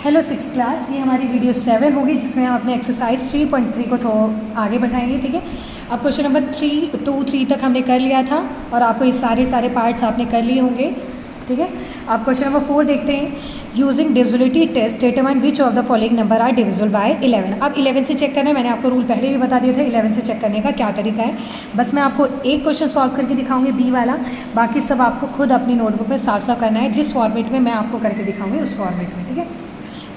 Hello six class, ये हमारी video 7 होगी जिसमें हम अपने एक्सरसाइज 3.3 को आगे बढ़ाएंगे। ठीक है, अब क्वेश्चन नंबर 3 तक हमने कर लिया था और आपको ये सारे पार्ट्स आपने कर लिए होंगे। ठीक है, अब क्वेश्चन नंबर 4 देखते हैं। Using divisibility test determine which of the following number are divisible by 11। अब 11 से चेक करना है, मैंने आपको रूल पहले भी बता दिया था 11 से चेक करने का क्या तरीका है। बस मैं आपको एक क्वेश्चन सॉल्व करके दिखाऊंगी बी वाला, बाकी सब आपको खुद अपनी नोटबुक में साफ साफ करना है जिस फॉर्मेट में मैं आपको करके दिखाऊंगी उस फॉर्मेट में। ठीक है,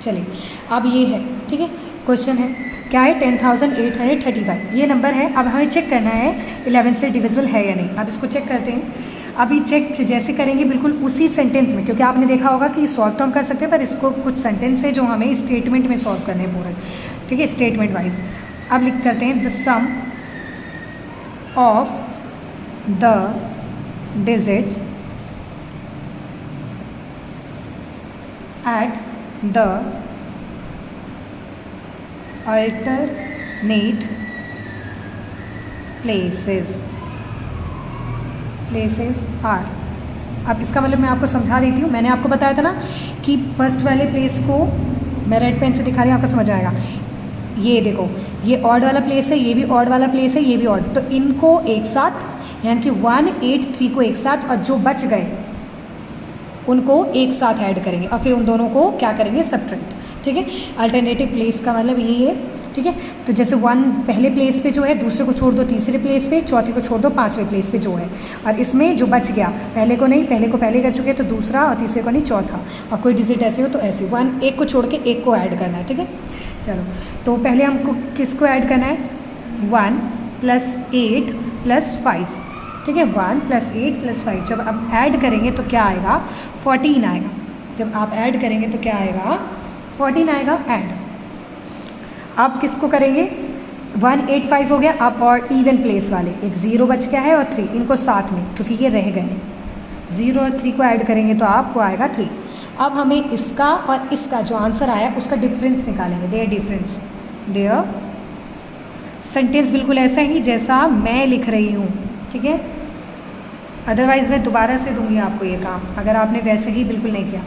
चलिए अब ये है। ठीक है, क्वेश्चन है क्या है 10,835 ये नंबर है। अब हमें चेक करना है 11 से डिविजिबल है या नहीं। अब इसको चेक करते हैं। अभी चेक जैसे करेंगे बिल्कुल उसी सेंटेंस में, क्योंकि आपने देखा होगा कि सॉल्व तो हम कर सकते हैं पर इसको कुछ सेंटेंस है जो हमें स्टेटमेंट में सॉल्व करने हैं पूरे। ठीक है, स्टेटमेंट वाइज। अब लिख करते हैं the sum of the digits at the alternate places are। अब इसका मतलब मैं आपको समझा देती हूँ। मैंने आपको बताया था ना कि फर्स्ट वाले प्लेस को मैं रेड पेन से दिखा रही हूँ, आपको समझ आएगा। ये देखो, ये ऑड वाला प्लेस है, ये भी ऑड वाला प्लेस है, ये भी ऑड, तो इनको एक साथ यानी कि 183 को एक साथ, और जो बच गए उनको एक साथ ऐड करेंगे और फिर उन दोनों को क्या करेंगे, सब्ट्रैक्ट। ठीक है, अल्टरनेटिव प्लेस का मतलब यही है। ठीक है, तो जैसे 1 पहले प्लेस पे जो है, दूसरे को छोड़ दो तीसरे प्लेस पे, चौथे को छोड़ दो 5वें प्लेस पे जो है, और इसमें जो बच गया पहले को नहीं, पहले को पहले कर चुके तो दूसरा, और तीसरे को नहीं चौथा, और कोई डिजिट ऐसे हो तो ऐसे 1 एक को छोड़ के एक को ऐड करना है। ठीक है, चलो तो पहले हमको किसको ऐड करना है, 1 + 8 + 5। ठीक है, 1 + 8 + 5 जब आप ऐड करेंगे तो क्या आएगा, 14 आएगा। जब आप ऐड करेंगे तो क्या आएगा, 14 आएगा ऐड। अब किसको करेंगे, 185 हो गया। अब और इवन प्लेस वाले एक 0 बच गया है और 3, इनको साथ में क्योंकि ये रह गए हैं, 0 और 3 को ऐड करेंगे तो आपको आएगा 3। अब हमें इसका और इसका जो आंसर आया उसका डिफरेंस निकालेंगे, देयर डिफरेंस। देयर सेंटेंस बिल्कुल ऐसा ही जैसा मैं लिख रही हूँ। ठीक है, अदरवाइज़ मैं दोबारा से दूंगी आपको ये काम अगर आपने वैसे ही बिल्कुल नहीं किया।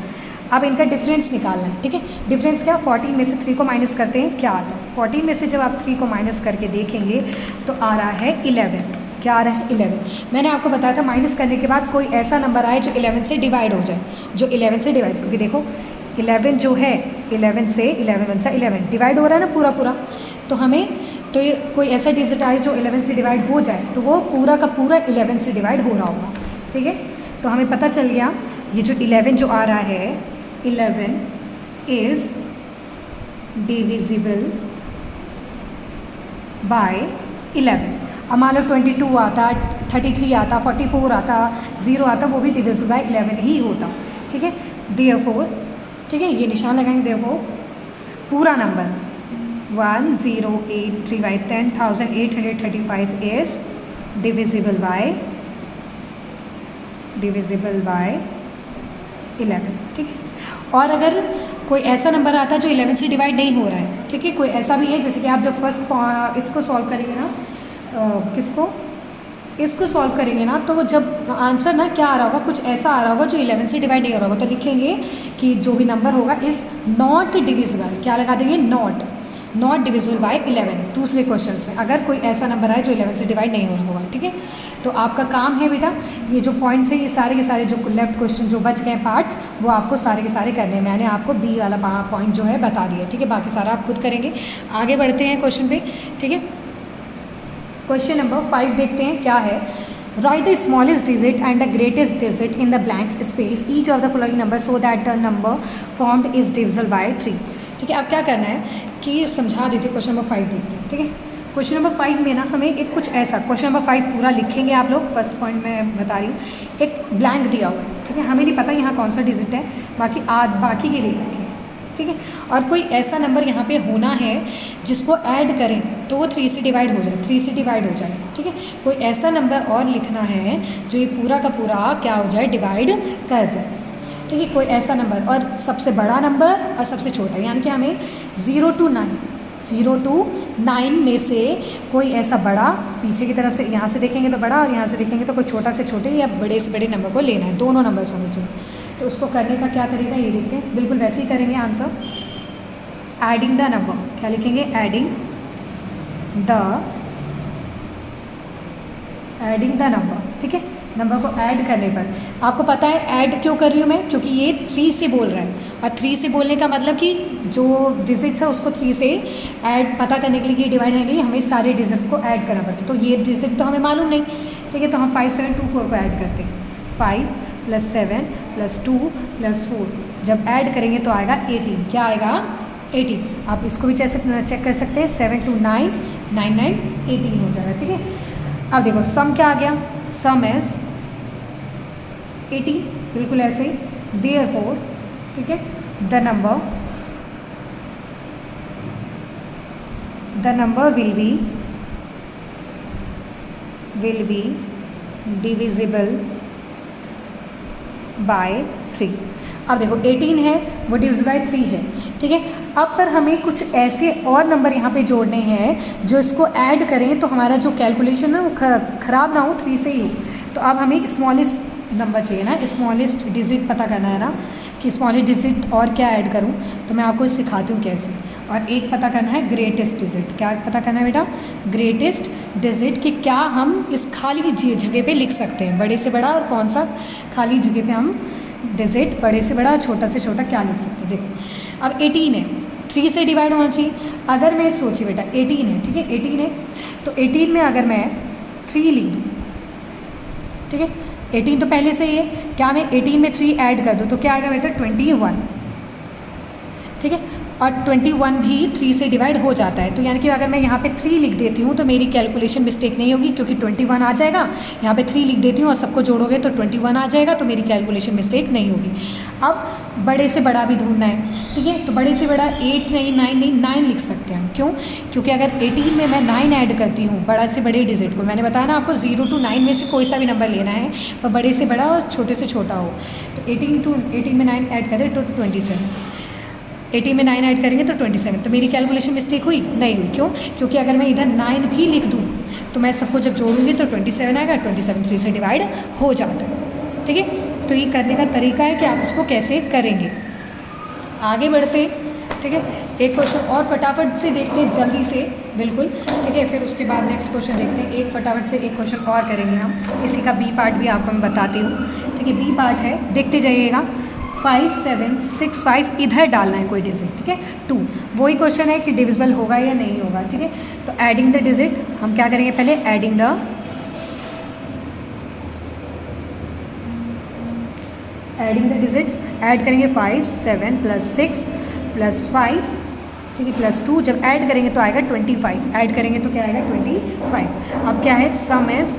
अब इनका डिफरेंस निकालना है। ठीक है, डिफरेंस क्या, 14 में से 3 को माइनस करते हैं, क्या आता है, 14 में से जब आप 3 को माइनस करके देखेंगे तो आ रहा है 11। क्या आ रहा है, 11। मैंने आपको बताया था माइनस करने के बाद कोई ऐसा नंबर आए जो 11 से डिवाइड हो जाए, जो 11 से डिवाइड, क्योंकि देखो 11 जो है 11 से 11 × 11 डिवाइड हो रहा है ना पूरा, तो हमें तो ये कोई ऐसा डिजिट आए जो 11 से डिवाइड हो जाए तो वो पूरा का पूरा 11 से डिवाइड हो रहा होगा। ठीक है, तो हमें पता चल गया ये जो 11 जो आ रहा है, 11 इज़ डिविजिबल बाय 11। अब मान लो 22 आता, 33 आता, 44 आता, 0 आता, वो भी डिविजिबल बाय 11 ही होता। ठीक है, देयरफॉर, ठीक है, ये निशान लगाएंगे, देयरफॉर पूरा number 1083 by 10,835 is divisible by 11। ठीक है, और अगर कोई ऐसा नंबर आता है जो 11 से डिवाइड नहीं हो रहा है, ठीक है, कोई ऐसा भी है जैसे कि आप जब फर्स्ट इसको सॉल्व करेंगे ना, इसको सॉल्व करेंगे ना, तो जब आंसर ना क्या आ रहा होगा, कुछ ऐसा आ रहा होगा जो 11 से डिवाइड नहीं हो रहा होगा, तो लिखेंगे कि जो भी नंबर होगा इज़ नॉट डिविजिबल, क्या लगा देंगे, नॉट डिविजिबल बाय 11। दूसरे क्वेश्चंस में अगर कोई ऐसा नंबर आए जो 11 से डिवाइड नहीं हो रहा होगा। ठीक है, तो आपका काम है बेटा, ये जो पॉइंट्स है ये सारे के सारे जो लेफ्ट क्वेश्चन जो बच गए पार्ट्स वो आपको सारे के सारे करने हैं। मैंने आपको बी वाला पॉइंट जो है बता दिया। ठीक है, बाकी सारा आप खुद करेंगे। आगे बढ़ते हैं क्वेश्चन पे। ठीक है, क्वेश्चन नंबर 5 देखते हैं क्या है। Right the smallest digit and the greatest digit in the blank space each of the following number so that the number formed is divisible by 3। ठीक है, अब क्या करना है कि समझा देते हैं। क्वेश्चन नंबर 5 देखते हैं। ठीक है, क्वेश्चन नंबर 5 में ना हमें एक कुछ ऐसा, क्वेश्चन नंबर 5 पूरा लिखेंगे आप लोग, फर्स्ट पॉइंट मैं बता रही हूँ, एक ब्लैंक दिया हुआ है। ठीक है, हमें नहीं पता यहाँ कौन सा डिजिट है, बाकी के दे रखे हैं। ठीक है, और कोई ऐसा नंबर यहाँ पे होना है जिसको ऐड करें तो वो 3 से डिवाइड हो जाए, 3 से डिवाइड हो जाए। ठीक है, कोई ऐसा नंबर और लिखना है जो ये पूरा का पूरा क्या हो जाए, डिवाइड कर जाए। ठीक है, कोई ऐसा नंबर, और सबसे बड़ा नंबर और सबसे छोटा, यानी कि हमें 0 to 9 में से कोई ऐसा बड़ा, पीछे की तरफ से यहाँ से देखेंगे तो बड़ा और यहाँ से देखेंगे तो कोई छोटा से छोटे या बड़े से बड़े नंबर को लेना है, दोनों नंबर्स होने चाहिए। तो उसको करने का क्या तरीका ये देखते हैं, बिल्कुल वैसे ही करेंगे आंसर। एडिंग द नंबर, क्या लिखेंगे, एडिंग द नंबर, ठीक है। नंबर को ऐड करने पर आपको पता है ऐड क्यों कर रही हूँ मैं, क्योंकि ये 3 से बोल रहा है, और 3 से बोलने का मतलब कि जो डिजिट्स है उसको 3 से ऐड पता करने के लिए डिवाइड है नहीं, हमें सारे डिजिट को ऐड करना पड़ता है। तो ये डिजिट तो हमें मालूम नहीं, ठीक है। तो हम 5 7 2 4 को ऐड करते हैं। 5 + 7 + 2 + 4 जब ऐड करेंगे तो आएगा 18। क्या आएगा, 18। आप इसको भी चेक कर सकते हैं। 7 2 9 9 9 18 हो जाएगा, ठीक है। अब देखो सम क्या आ गया, सम इज 80, बिल्कुल ऐसे ही। देयरफॉर, ठीक है, the number will be divisible by 3। अब देखो 18 है, वो डिविजिबल बाय 3 है, ठीक है। अब पर हमें कुछ ऐसे और नंबर यहाँ पे जोड़ने हैं जो इसको ऐड करें तो हमारा जो कैलकुलेशन है वो ख़राब ना हो, 3 से ही हो। तो अब हमें स्मॉलेस्ट नंबर चाहिए ना, स्मॉलेस्ट डिजिट पता करना है ना, कि स्मॉलेस्ट डिजिट और क्या ऐड करूँ। तो मैं आपको सिखाती हूँ कैसे। और एक पता करना है ग्रेटेस्ट डिजिट। क्या पता करना है बेटा, ग्रेटेस्ट डिजिट, कि क्या हम इस खाली जगह पे लिख सकते हैं, बड़े से बड़ा और कौन सा खाली जगह पे हम डिजिट, बड़े से बड़ा और छोटा से छोटा क्या लिख सकते हैं। देखो अब 18 है, 3 से डिवाइड होना चाहिए। अगर मैं सोचिए बेटा 18 है, ठीक है, 18 है, तो 18 में अगर मैं 3 लिख दूँ, ठीक है, 18 तो पहले से ही है, क्या मैं 18 में 3 ऐड कर दूँ तो क्या आएगा बेटा, 21, ठीक है। और 21 भी 3 से डिवाइड हो जाता है। तो यानी कि अगर मैं यहाँ पे 3 लिख देती हूँ तो मेरी कैलकुलेशन मिस्टेक नहीं होगी, क्योंकि 21 आ जाएगा। यहाँ पे 3 लिख देती हूँ और सबको जोड़ोगे तो 21 आ जाएगा, तो मेरी कैलकुलेशन मिस्टेक नहीं होगी। अब बड़े से बड़ा भी ढूंढना है, ठीक है। तो बड़े से बड़ा 8 नहीं, 9 नहीं, 9 लिख सकते हैं हम। क्यों, क्योंकि अगर 18 में मैं 9 ऐड करती हूँ बड़ा से बड़े डिजिट को, मैंने बताया ना आपको 0 to 9 में से कोई सा भी नंबर लेना है, पर बड़े से बड़ा और छोटे से छोटा हो। तो 18 में 9 ऐड करें तो 27, 18 में 9 ऐड करेंगे तो 27। तो मेरी कैलकुलेशन मिस्टेक हुई नहीं हुई। क्यों, क्योंकि अगर मैं इधर 9 भी लिख दूँ तो मैं सबको जब जोड़ूंगी तो 27 आएगा, 27 3 से डिवाइड हो जाता है, ठीक है। तो ये करने का तरीका है कि आप इसको कैसे करेंगे। आगे बढ़ते हैं, ठीक है। एक क्वेश्चन और फटाफट से देखते हैं, जल्दी से, बिल्कुल, ठीक है। फिर उसके बाद नेक्स्ट क्वेश्चन देखते हैं। एक फटाफट से एक क्वेश्चन और करेंगे हम, इसी का बी पार्ट भी आपको मैं बताती हूँ, ठीक है। बी पार्ट है, देखते जाइएगा। 5 7 6 5 इधर डालना है कोई डिजिट, ठीक है। 2, वही क्वेश्चन है कि डिविजिबल होगा या नहीं होगा, ठीक है। तो एडिंग द डिजिट हम क्या करेंगे, पहले एडिंग द डिजिट ऐड करेंगे। 5 7 + 6 + 5, ठीक है, +2 जब ऐड करेंगे तो आएगा 25, ऐड करेंगे तो क्या आएगा 25। अब क्या है, सम इज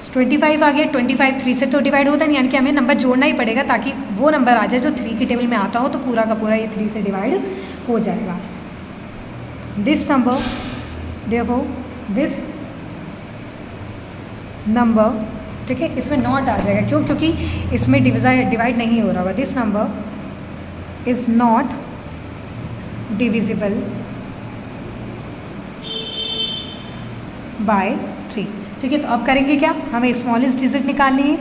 25 आ गया। 25 3 से तो डिवाइड होता नहीं, यानी कि हमें नंबर जोड़ना ही पड़ेगा ताकि वो नंबर आ जाए जो 3 की टेबल में आता हो, तो पूरा का पूरा ये 3 से डिवाइड हो जाएगा। This number, therefore this number, ठीक है, इसमें नॉट आ जाएगा। क्यों, क्योंकि इसमें डिवाइड नहीं हो रहा होगा। This number is not divisible by 3, ठीक है। तो अब करेंगे क्या, हमें स्मॉलेस्ट डिजिट निकालनी है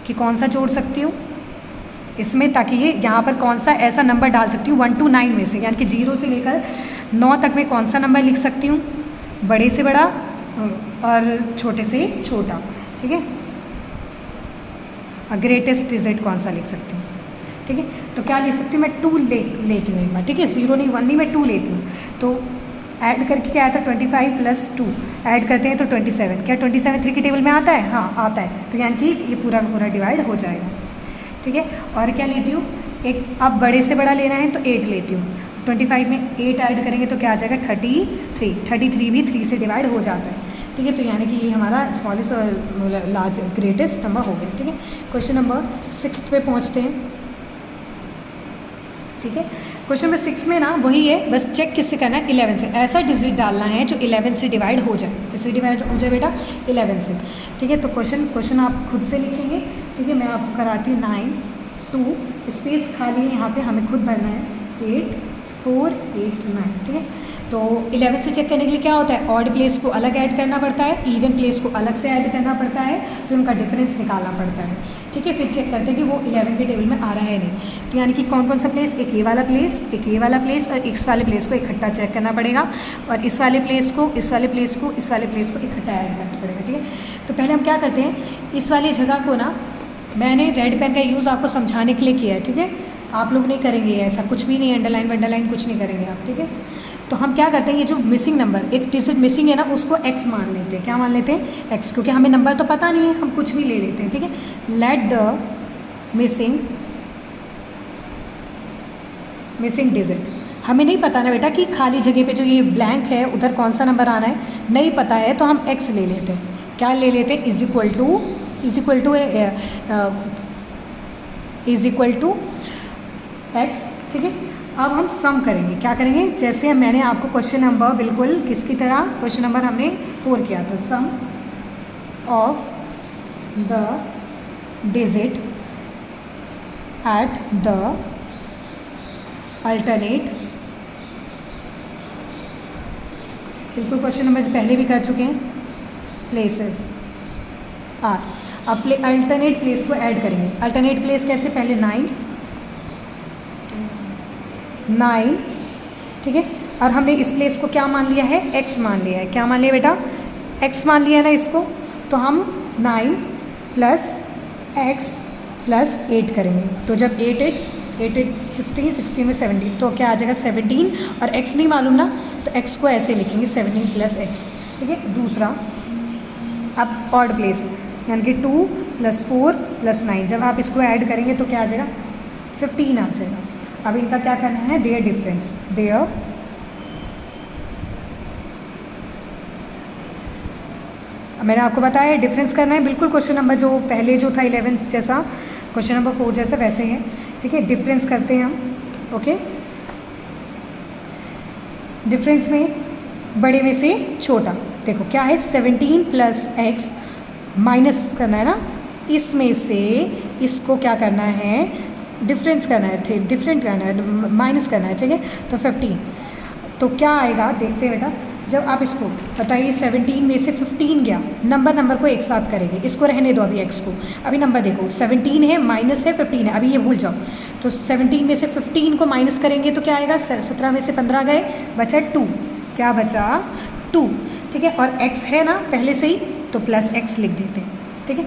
कि कौन सा जोड़ सकती हूँ इसमें, ताकि ये यहाँ पर कौन सा ऐसा नंबर डाल सकती हूँ 1 to 9 में से, यानी कि 0 से लेकर 9 तक में कौन सा नंबर लिख सकती हूँ, बड़े से बड़ा और छोटे से छोटा, ठीक है। ग्रेटेस्ट डिजिट कौन सा लिख सकती हूँ, ठीक है। तो क्या ले सकती हूँ मैं, 2 लेती हूँ एक बार, ठीक है। 0 नहीं 1 नहीं, मैं 2 लेती हूँ। तो ऐड करके क्या आता है, 25 + 2 ऐड करते हैं तो 27। क्या 27 3 की टेबल में आता है, हाँ आता है। तो यानी कि ये पूरा का पूरा डिवाइड हो जाएगा, ठीक है। और क्या लेती हूँ, एक अब बड़े से बड़ा लेना है तो 8 लेती हूँ। 25 में 8 ऐड करेंगे तो क्या आ जाएगा 33 भी 3 से डिवाइड हो जाता है, ठीक है। तो यानी कि ये हमारा स्मॉलेस्ट और लार्ज ग्रेटेस्ट नंबर हो गया, ठीक है। क्वेश्चन नंबर 6 पे पहुँचते हैं, ठीक है। क्वेश्चन नंबर 6 में ना वही है, बस चेक किससे करना है, 11 से। ऐसा डिजिट डालना है जो 11 से डिवाइड हो जाए, किससे डिवाइड हो जाए बेटा, 11 से, ठीक है। तो क्वेश्चन आप खुद से लिखेंगे, ठीक है। मैं आपको कराती हूँ 9 2 स्पेस खाली है यहाँ पे, हमें खुद भरना है 8 4 8 9, ठीक है। तो 11 से चेक करने के लिए क्या होता है, ऑड प्लेस को अलग ऐड करना पड़ता है, इवन प्लेस को अलग से ऐड करना पड़ता है, फिर उनका डिफरेंस निकालना पड़ता है, ठीक है। ठीक है, फिर चेक करते हैं कि वो 11 के टेबल में आ रहा है नहीं। तो यानी कि कौन कौन सा प्लेस, एक ये वाला प्लेस, एक ये वाला प्लेस और इस वाले प्लेस को इकट्ठा चेक करना पड़ेगा, और इस वाले प्लेस को, इस वाले प्लेस को, इस वाले प्लेस को इकट्ठा ऐड करना पड़ेगा। ठीक है, तो पहले हम क्या करते हैं, इस वाली जगह को ना मैंने रेड पेन का यूज़ आपको समझाने के लिए किया है। ठीक है, आप लोग नहीं करेंगे ऐसा, कुछ भी नहीं, अंडरलाइन वंडरलाइन कुछ नहीं करेंगे आप। ठीक है, तो हम क्या करते हैं, ये जो मिसिंग नंबर, एक डिजिट मिसिंग है ना, उसको x मान लेते हैं। क्या मान लेते हैं, x, क्योंकि हमें नंबर तो पता नहीं है, हम कुछ भी ले लेते हैं। ठीक है, लेट द मिसिंग डिजिट, हमें नहीं पता ना बेटा कि खाली जगह पे जो ये ब्लैंक है उधर कौन सा नंबर आना है, नहीं पता है, तो हम x ले लेते हैं। क्या ले लेते हैं, इज इक्वल टू x। ठीक है, अब हम सम करेंगे, क्या करेंगे, जैसे मैंने आपको क्वेश्चन नंबर बिल्कुल किसकी तरह, क्वेश्चन नंबर हमने 4 किया था, sum of the digit at the alternate, बिल्कुल क्वेश्चन नंबर पहले भी कर चुके हैं, प्लेसेस आर। अब अल्टरनेट प्लेस को ऐड करेंगे। अल्टरनेट प्लेस कैसे, पहले 9, ठीक है, और हमने इस प्लेस को क्या मान लिया है, x मान लिया है। क्या मान लिया बेटा, x मान लिया है ना इसको, तो हम 9 + x + 8 करेंगे। तो जब 8 16, 16 में 17, तो क्या आ जाएगा 17, और x नहीं मालूम ना, तो x को ऐसे लिखेंगे 17 + x। ठीक है, दूसरा अब ऑड प्लेस, यानी कि 2 + 4 + 9, जब आप इसको ऐड करेंगे तो क्या आ जाएगा, 15 आ जाएगा। अब इनका क्या करना है, देयर डिफरेंस, मैंने आपको बताया डिफरेंस करना है, बिल्कुल क्वेश्चन नंबर जो पहले जो था 11 जैसा, क्वेश्चन नंबर 4 जैसा वैसे है। ठीक है, डिफरेंस करते हैं हम। ओके, डिफरेंस में बड़े में से छोटा, देखो क्या है, 17 + x माइनस करना है ना, इसमें से इसको क्या करना है, डिफरेंस करना है, ठीक, डिफरेंट करना है, माइनस करना है। ठीक है, तो 15, तो क्या आएगा, देखते हैं बेटा, जब आप इसको बताइए 17 में से 15 गया, नंबर को एक साथ करेंगे, इसको रहने दो अभी x को, अभी नंबर देखो 17 है, माइनस है 15 है, अभी ये भूल जाओ। तो 17 में से 15 को माइनस करेंगे तो क्या आएगा, 17 में से 15 गए, बचा 2, क्या बचा 2। ठीक है, और x है ना पहले से ही, तो +x लिख देते हैं। ठीक है,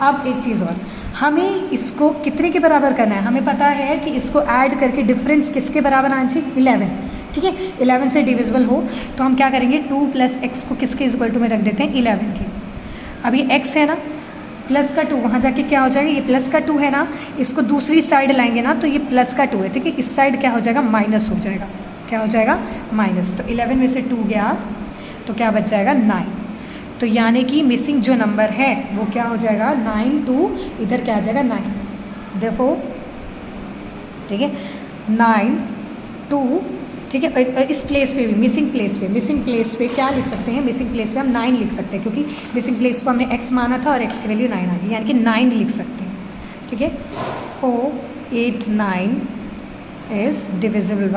अब एक चीज़ और, हमें इसको कितने के बराबर करना है, हमें पता है कि इसको ऐड करके डिफरेंस किसके बराबर आना चाहिए, 11। ठीक है, 11 से डिविजिबल हो, तो हम क्या करेंगे, 2 + x को किसके इक्वल टू में रख देते हैं, 11 के। अब ये x है ना, प्लस का 2, वहाँ जाके क्या हो जाएगा, ये प्लस का 2 है ना, इसको दूसरी साइड लाएंगे ना, तो ये प्लस का 2 है। ठीक है, इस साइड क्या हो जाएगा, माइनस हो जाएगा, क्या हो जाएगा, माइनस। तो 11 में से 2 गया, तो क्या बच जाएगा, 9। तो यानी कि मिसिंग जो नंबर है वो क्या हो जाएगा, 9 2, इधर क्या आ जाएगा 9, देयरफॉर। ठीक है, 9 2, ठीक है, और इस प्लेस पे भी, मिसिंग प्लेस पे क्या लिख सकते हैं, मिसिंग प्लेस पे हम 9 लिख सकते हैं, क्योंकि मिसिंग प्लेस को हमने x माना था और x की वैल्यू 9 आ गई, यानी कि 9 लिख सकते हैं। ठीक है, 4 8 9 इज़ डिविजिबल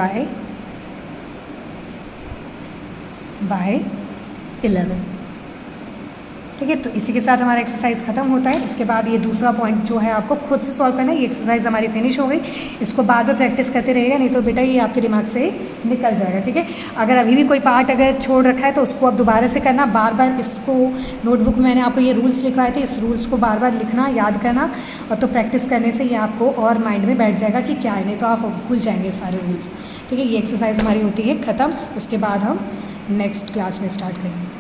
बाय 11। ठीक है, तो इसी के साथ हमारा एक्सरसाइज खत्म होता है। इसके बाद ये दूसरा पॉइंट जो है आपको खुद से सॉल्व करना है। ये एक्सरसाइज हमारी फिनिश हो गई, इसको बार बार प्रैक्टिस करते रहिएगा, नहीं तो बेटा ये आपके दिमाग से निकल जाएगा। ठीक है, अगर अभी भी कोई पार्ट अगर छोड़ रखा है तो उसको अब दोबारा से करना, बार बार इसको, नोटबुक में मैंने आपको ये रूल्स लिखवाए थे, इस रूल्स को बार बार लिखना, याद करना, और तो प्रैक्टिस करने से ये आपको और माइंड में बैठ जाएगा कि क्या है, नहीं तो आप भूल जाएंगे सारे रूल्स। ठीक है, ये एक्सरसाइज हमारी होती है ख़त्म, उसके बाद हम नेक्स्ट क्लास में स्टार्ट करेंगे।